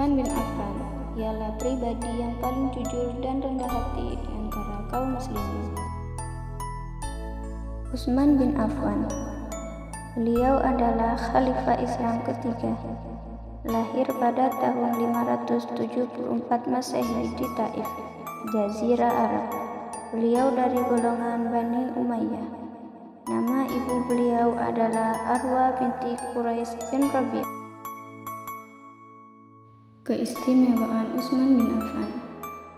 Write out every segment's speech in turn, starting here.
Utsman bin Affan ialah pribadi yang paling jujur dan rendah hati di antara kaum muslimin. Utsman bin Affan, beliau adalah Khalifah Islam ketiga, lahir pada tahun 574 Masehi di Taif, Jazirah Arab. Beliau dari golongan Bani Umayyah. Nama ibu beliau adalah Arwa binti Quraisy bin Rabi'. Keistimewaan Utsman bin Affan.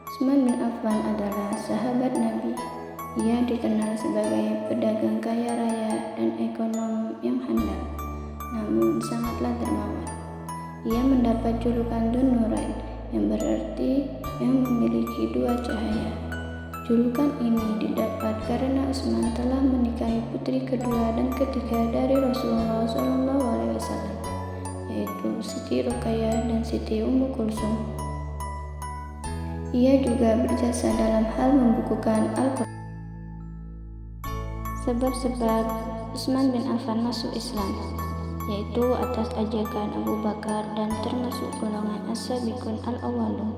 Utsman bin Affan adalah sahabat Nabi. Ia dikenal sebagai pedagang kaya raya dan ekonom yang handal, namun sangatlah dermawan. Ia mendapat julukan Dzun Nurain, yang berarti yang memiliki dua cahaya. Julukan ini didapat karena Utsman telah menikahi putri kedua dan ketiga dari Rasulullah SAW, yaitu Siti Ruqayyah dan Siti Ummu Kulsum. Ia juga berjasa dalam hal membukukan Al-Quran. Sebab-sebab Utsman bin Affan masuk Islam, yaitu atas ajakan Abu Bakar dan termasuk golongan as-sabiqun al-awwalun.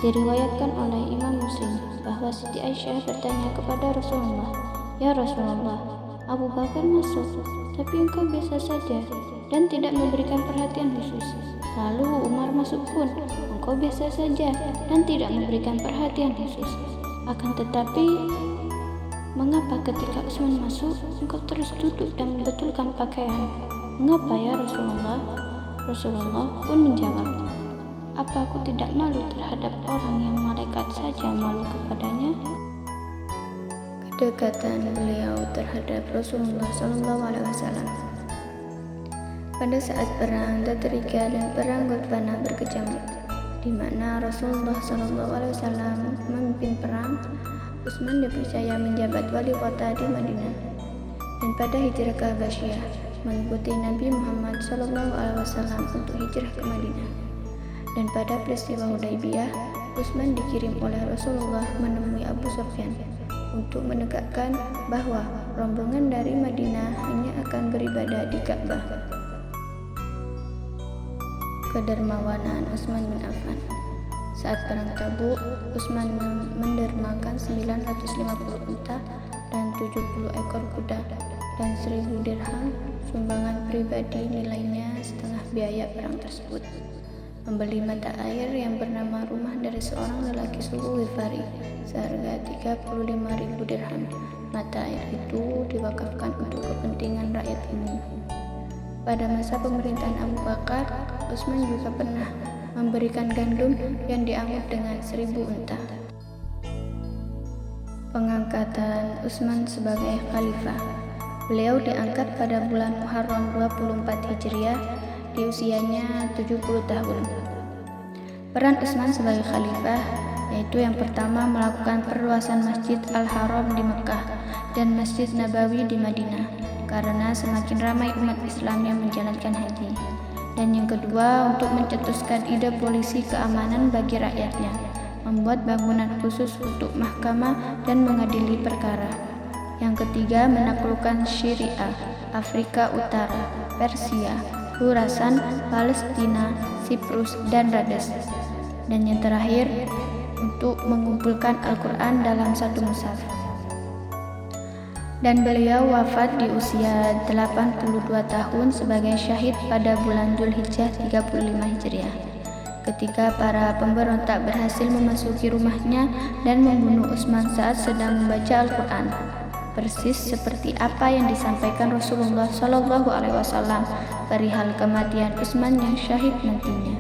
Diriwayatkan oleh Imam Muslim bahwa Siti Aisyah bertanya kepada Rasulullah, "Ya Rasulullah, Abu Bakar masuk, tapi engkau biasa saja dan tidak memberikan perhatian khusus. Lalu Umar masuk pun, engkau biasa saja dan tidak memberikan perhatian khusus. Akan tetapi, mengapa ketika Utsman masuk, engkau terus duduk dan membetulkan pakaian? Mengapa ya Rasulullah?" Rasulullah pun menjawab, "Apa aku tidak malu terhadap orang yang malaikat saja malu kepadanya?" Kedekatan beliau terhadap Rasulullah SAW. Pada saat perang Tatrika dan perang Ghazwana berkecamuk, di mana Rasulullah SAW memimpin perang, Utsman dipercaya menjabat wali kota di Madinah. Dan pada hijrah ke Habasyah, mengikuti Nabi Muhammad SAW untuk hijrah ke Madinah. Dan pada peristiwa Hudaybiyah, Utsman dikirim oleh Rasulullah menemui Abu Sufyan untuk menegakkan bahwa rombongan dari Madinah hanya akan beribadah di Ka'bah. Kedermawanan Utsman bin Affan. Saat perang Tabuk, Utsman mendermakan 950 unta dan 70 ekor kuda dan 1000 dirham sumbangan pribadi, nilainya setengah biaya perang tersebut. Membeli mata air yang bernama rumah dari seorang lelaki suku Ghifari seharga 35.000 dirham. Mata air itu diwakafkan untuk kepentingan rakyat umum. Pada masa pemerintahan Abu Bakar, Utsman juga pernah memberikan gandum yang diangkut dengan 1000 unta. Pengangkatan Utsman sebagai khalifah. Beliau diangkat pada bulan Muharram 24 Hijriah di usianya 70 tahun. Peran Utsman sebagai khalifah yaitu yang pertama melakukan perluasan Masjid Al-Haram di Mekah dan Masjid Nabawi di Madinah karena semakin ramai umat Islam yang menjalankan haji. Dan yang kedua untuk mencetuskan ide polisi keamanan bagi rakyatnya, membuat bangunan khusus untuk mahkamah dan mengadili perkara. Yang ketiga menaklukkan Syria, Afrika Utara, Persia, Khurasan, Palestina, Siprus, dan Rhodes. Dan yang terakhir untuk mengumpulkan Al-Quran dalam satu mushaf. Dan beliau wafat di usia 82 tahun sebagai syahid pada bulan Dzulhijjah 35 Hijriah, ketika para pemberontak berhasil memasuki rumahnya dan membunuh Utsman saat sedang membaca Al-Quran, persis seperti apa yang disampaikan Rasulullah SAW perihal kematian Utsman yang syahid nantinya.